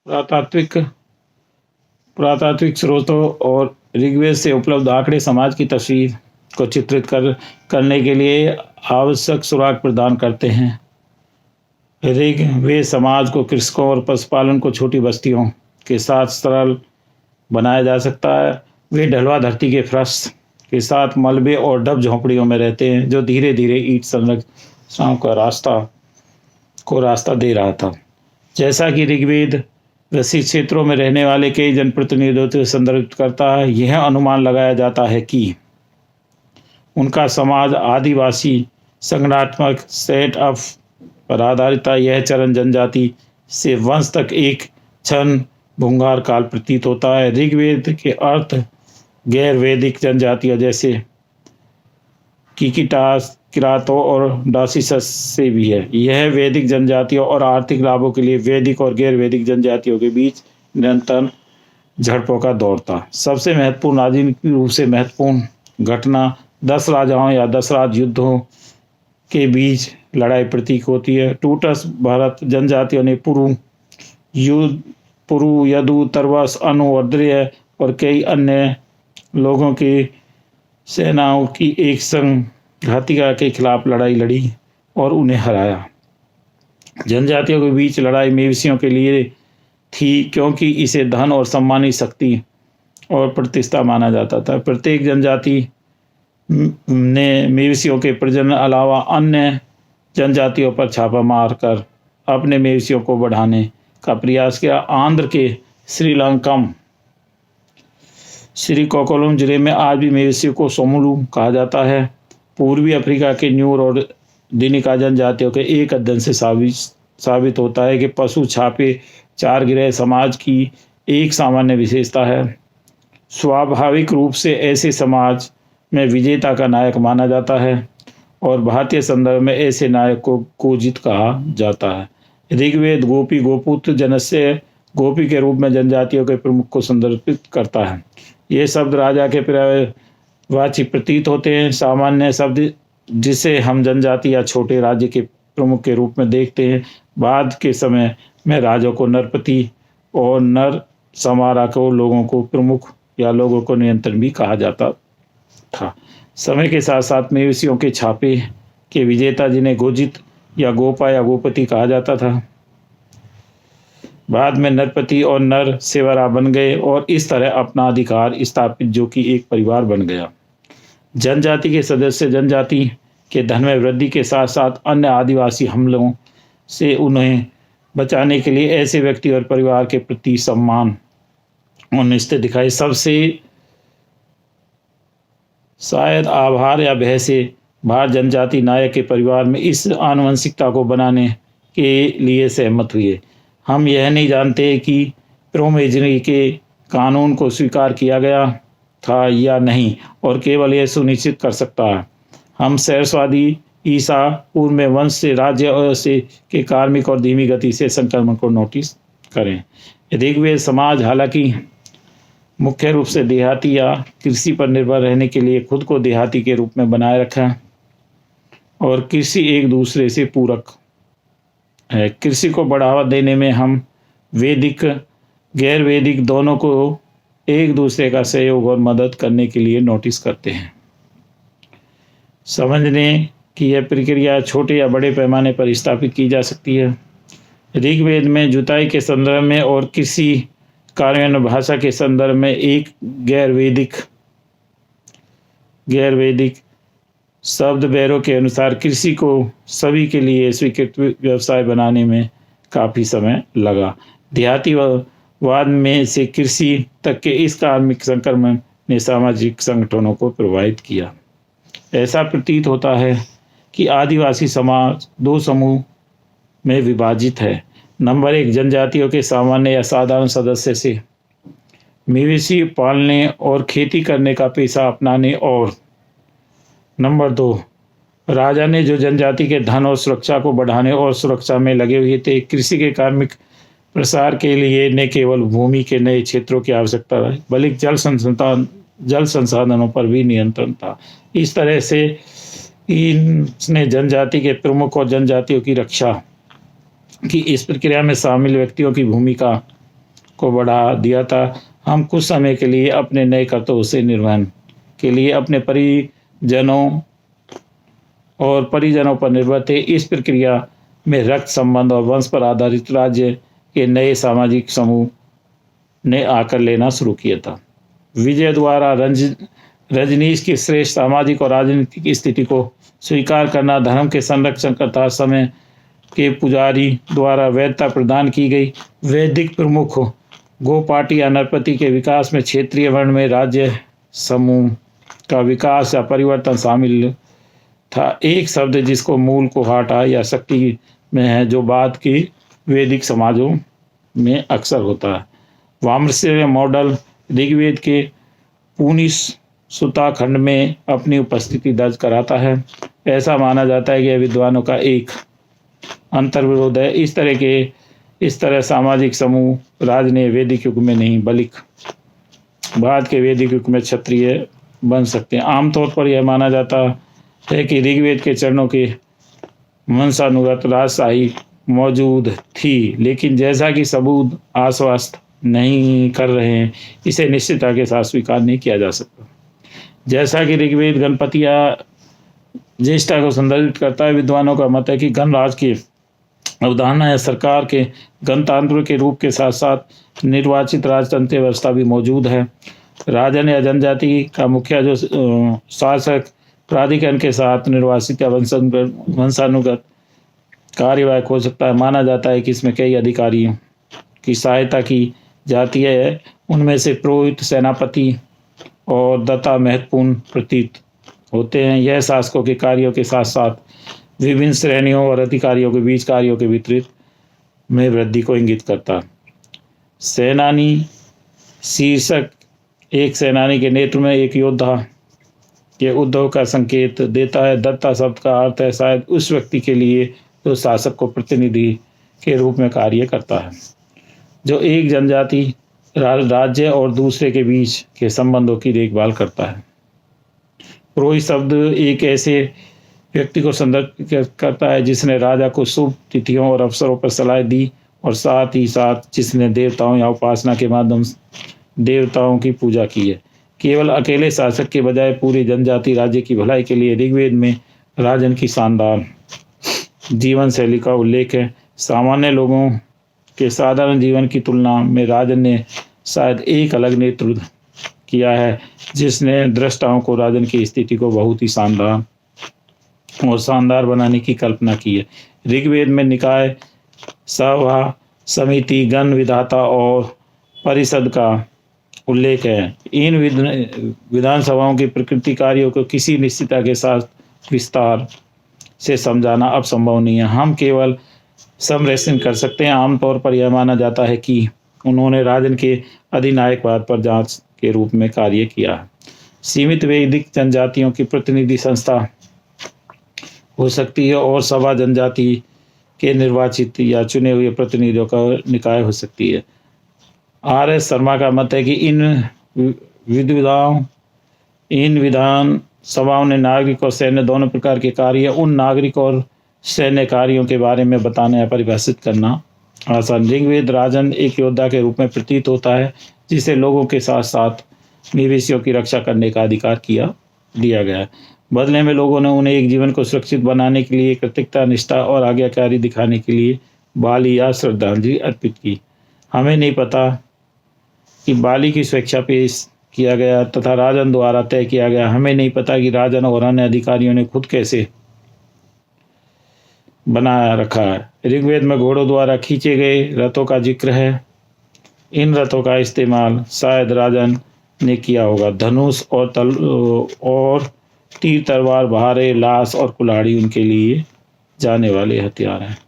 पुरातात्विक पुरातात्विक स्रोतों और ऋग्वेद से उपलब्ध आंकड़े समाज की तस्वीर को चित्रित करने के लिए आवश्यक सुराग प्रदान करते हैं। ऋग्वेद समाज को कृषकों और पशुपालन को छोटी बस्तियों के साथ सरल बनाया जा सकता है। वे ढलवा धरती के फर्श के साथ मलबे और डब झोंपड़ियों में रहते हैं, जो धीरे धीरे ईंट संरचनाओं को रास्ता दे रहा था। जैसा कि ऋग्वेद ग्रसित क्षेत्रों में रहने वाले कई जनप्रतिनिधियों को संदर्भित करता है, यह अनुमान लगाया जाता है कि उनका समाज आदिवासी संगठनात्मक सेटअप पर आधारित था। यह चरण जनजाति से वंश तक एक क्षण भूंगार काल प्रतीत होता है। ऋग्वेद के अर्थ गैर वैदिक जनजातियां जैसे किकिटास, किरातों और डासिसस से भी है। यह वैदिक जनजातियों और आर्थिक लाभों के लिए वैदिक और गैर वैदिक जनजातियों के बीच निरंतर झड़पों का दौर था। सबसे महत्वपूर्ण राजनीतिक रूप से महत्वपूर्ण घटना 10 राजाओं या 10 राज युद्धों के बीच लड़ाई प्रतीक होती है। टूटस भारत जनजातियों ने पुरु, यदु, तरवस, अनु और द्रय और कई अन्य लोगों की सेनाओं की एक संग घातिका के खिलाफ लड़ाई लड़ी और उन्हें हराया। जनजातियों के बीच लड़ाई मवेशियों के लिए थी, क्योंकि इसे धन और सम्मानी शक्ति और प्रतिष्ठा माना जाता था। प्रत्येक जनजाति ने मवेशियों के प्रजनन अलावा अन्य जनजातियों पर छापा मारकर अपने मवेशियों को बढ़ाने का प्रयास किया। आंध्र के श्रीकाकुलम जिले में आज भी मवेशियों को सोमुलू कहा जाता है। पूर्वी अफ्रीका के न्यूर और दिनिका जनजातियों के एक अध्ययन से साबित होता है कि पशु छापे 4 गिरह समाज की एक सामान्य विशेषता है। स्वाभाविक रूप से ऐसे समाज में विजेता का नायक माना जाता है और भारतीय संदर्भ में ऐसे नायक को गोजित कहा जाता है। ऋग्वेद गोपी गोपुत्र जनस्य गोपी के रूप में जनजातियों के प्रमुख को संदर्भित करता है। ये शब्द राजा के पर्यायवाची प्रतीत होते हैं। सामान्य शब्द जिसे हम जनजाति या छोटे राज्य के प्रमुख के रूप में देखते हैं, बाद के समय में राजा को नरपति और नर समारा को लोगों को प्रमुख या लोगों को नियंत्रण भी कहा जाता था। समय के साथ साथ मवेशियों के छापे के विजेता, जिन्हें गोजित या गोपा या गोपति कहा जाता था, बाद में नरपति और नर सेवरा बन गए और इस तरह अपना अधिकार स्थापित, जो कि एक परिवार बन गया। जनजाति के सदस्य जनजाति के धन में वृद्धि के साथ साथ अन्य आदिवासी हमलों से उन्हें बचाने के लिए ऐसे व्यक्ति और परिवार के प्रति सम्मान और निष्ठा दिखाई। सबसे शायद आभार या भय से बाहर जनजाति नायक के परिवार में इस आनुवंशिकता को बनाने के लिए सहमत हुए। हम यह नहीं जानते कि प्रोमेजरी के कानून को स्वीकार किया गया था या नहीं, और केवल यह सुनिश्चित कर सकता है हम सहस्राब्दी ईसा पूर्व में वंश से राज्य से के कार्मिक और धीमी गति से संक्रमण को नोटिस करें। ऋग्वेद समाज हालांकि मुख्य रूप से देहाती या कृषि पर निर्भर रहने के लिए खुद को देहाती के रूप में बनाए रखा और कृषि एक दूसरे से पूरक है। कृषि को बढ़ावा देने में हम वैदिक गैर वैदिक दोनों को एक दूसरे का सहयोग और मदद करने के लिए नोटिस करते हैं। समझने की यह प्रक्रिया छोटे या बड़े पैमाने पर स्थापित की जा सकती है। ऋग्वेद में जुताई के संदर्भ में और कृषि कार्यान्वयन भाषा के संदर्भ में एक गैर वैदिक शब्द बैरों के अनुसार कृषि को सभी के लिए स्वीकृत व्यवसाय बनाने में काफ़ी समय लगा। देहाती वाद में से कृषि तक के इस कार्मिक संक्रमण ने सामाजिक संगठनों को प्रभावित किया। ऐसा प्रतीत होता है कि आदिवासी समाज 2 समूह में विभाजित है। नंबर 1, जनजातियों के सामान्य या साधारण सदस्य से मवेशी पालने और खेती करने का पेशा अपनाने, और नंबर 2, राजा ने जो जनजाति के धन और सुरक्षा को बढ़ाने और सुरक्षा में लगे हुए थे। कृषि के कार्मिक प्रसार के लिए न केवल भूमि के नए क्षेत्रों की आवश्यकता है, बल्कि जल संसाधनों पर भी नियंत्रण था। इस तरह से इसने जनजाति के प्रमुख और जनजातियों की रक्षा की इस प्रक्रिया में शामिल व्यक्तियों की भूमिका को बढ़ा दिया था। हम कुछ समय के लिए अपने नए कर्तव्यों से निर्वहन के लिए अपने परिजनों पर निर्भर थे। इस प्रक्रिया में रक्त संबंध और वंश पर आधारित राज्य के नए सामाजिक समूह ने आकर लेना शुरू किया था। विजय द्वारा रजनीश की श्रेष्ठ सामाजिक और राजनीतिक स्थिति को स्वीकार करना, धर्म के संरक्षण करता समय के पुजारी द्वारा वैधता प्रदान की गई। वैदिक प्रमुख गोपाटी या नरपति के विकास में क्षेत्रीय वर्ण में राज्य समूह का विकास या परिवर्तन शामिल था। एक शब्द जिसको मूल को हटा या शक्ति में है, जो बाद की वैदिक समाजों में अक्सर होता है। वामश्रेय मॉडल ऋग्वेद के पुनिस सुता खंड में अपनी उपस्थिति दर्ज कराता है। ऐसा माना जाता है कि यह विद्वानों का एक अंतर्विरोध है। इस तरह सामाजिक समूह राजनीय वैदिक युग में नहीं बल्कि बाद के वैदिक युग में क्षत्रिय बन सकते हैं। आमतौर पर यह माना जाता है कि ऋग्वेद के चरणों के वंशानुगत राजशाही मौजूद थी, लेकिन जैसा कि सबूत आश्वस्त नहीं कर रहे हैं, इसे निश्चितता के साथ स्वीकार नहीं किया जा सकता। जैसा कि ऋग्वेद गणपति या ज्येष्ठा को संदर्भित करता है, विद्वानों का मत है कि गणराज की अवधारणा या सरकार के गणतंत्र के रूप के साथ साथ निर्वाचित राजतंत्र व्यवस्था भी मौजूद है। राजन या जनजाति का मुखिया जो शासक प्राधिकरण के साथ निर्वासित या वंशानुगत कार्यवाहक हो सकता है। माना जाता है कि इसमें कई अधिकारियों की सहायता की जाती है। उनमें से पुरोहित, सेनापति और दत्ता महत्वपूर्ण प्रतीत होते हैं। यह शासकों के कार्यों के साथ साथ विभिन्न श्रेणियों और अधिकारियों के बीच कार्यों के वितरित में वृद्धि को इंगित करता है। सेनानी शीर्षक एक सेनानी के नेतृत्व में एक योद्धा के उद्भव का संकेत देता है। दत्ता शब्द का अर्थ है शायद उस व्यक्ति के लिए जो शासक को प्रतिनिधि के रूप में कार्य करता है, जो एक जनजाति राज्य और दूसरे के बीच के संबंधों की देखभाल करता है। पुरोहित शब्द एक ऐसे व्यक्ति को संदर्भित करता है जिसने राजा को शुभ तिथियों और अवसरों पर सलाह दी और साथ ही साथ जिसने देवताओं या उपासना के माध्यम से देवताओं की पूजा की है। केवल अकेले शासक के बजाय पूरी जनजाति राज्य की भलाई के लिए ऋग्वेद में राजन की शानदार जीवन शैली का उल्लेख है। सामान्य लोगों के साधारण जीवन की तुलना में राजन ने शायद एक अलग नेतृत्व किया है, जिसने दृष्टाओं को राजन की स्थिति को बहुत ही शानदार बनाने की कल्पना की है। ऋग्वेद में निकाय, सभा, समिति, गण, विधाता और परिषद का उल्लेख है। इन विधानसभाओं की प्रकृति कार्यों को किसी निश्चितता के साथ विस्तार से समझाना अब संभव नहीं है। हम केवल समरेशन कर सकते हैं। आमतौर पर यह माना जाता है कि उन्होंने राजन के अधिनायकवाद पर जांच के रूप में कार्य किया है। सीमित वैदिक जनजातियों की प्रतिनिधि संस्था हो सकती है और सभा जनजाति के निर्वाचित या चुने हुए प्रतिनिधियों का निकाय हो सकती है। R.S. शर्मा का मत है कि इन विधान सभाओं ने नागरिक और सैन्य दोनों प्रकार के कार्य उन नागरिक और सैन्य कार्यों के बारे में बताना या परिभाषित करना आसान। ऋग्वेद राजन एक योद्धा के रूप में प्रतीत होता है, जिसे लोगों के साथ साथ मवेशियों की रक्षा करने का अधिकार दिया गया है। बदले में लोगों ने उन्हें एक जीवन को सुरक्षित बनाने के लिए कृतज्ञता, निष्ठा और आज्ञाकारी दिखाने के लिए बाली या श्रद्धांजलि अर्पित की। हमें नहीं पता कि बाली की स्वेच्छा पेश किया गया तथा राजन द्वारा तय किया गया। हमें नहीं पता कि राजन और अन्य अधिकारियों ने खुद कैसे बनाया रखा है। ऋग्वेद में घोड़ों द्वारा खींचे गए रथों का जिक्र है। इन रथों का इस्तेमाल शायद राजन ने किया होगा। धनुष और तीर, तलवार, बहारे, लाश और कुल्हाड़ी उनके लिए जाने वाले हथियार हैं।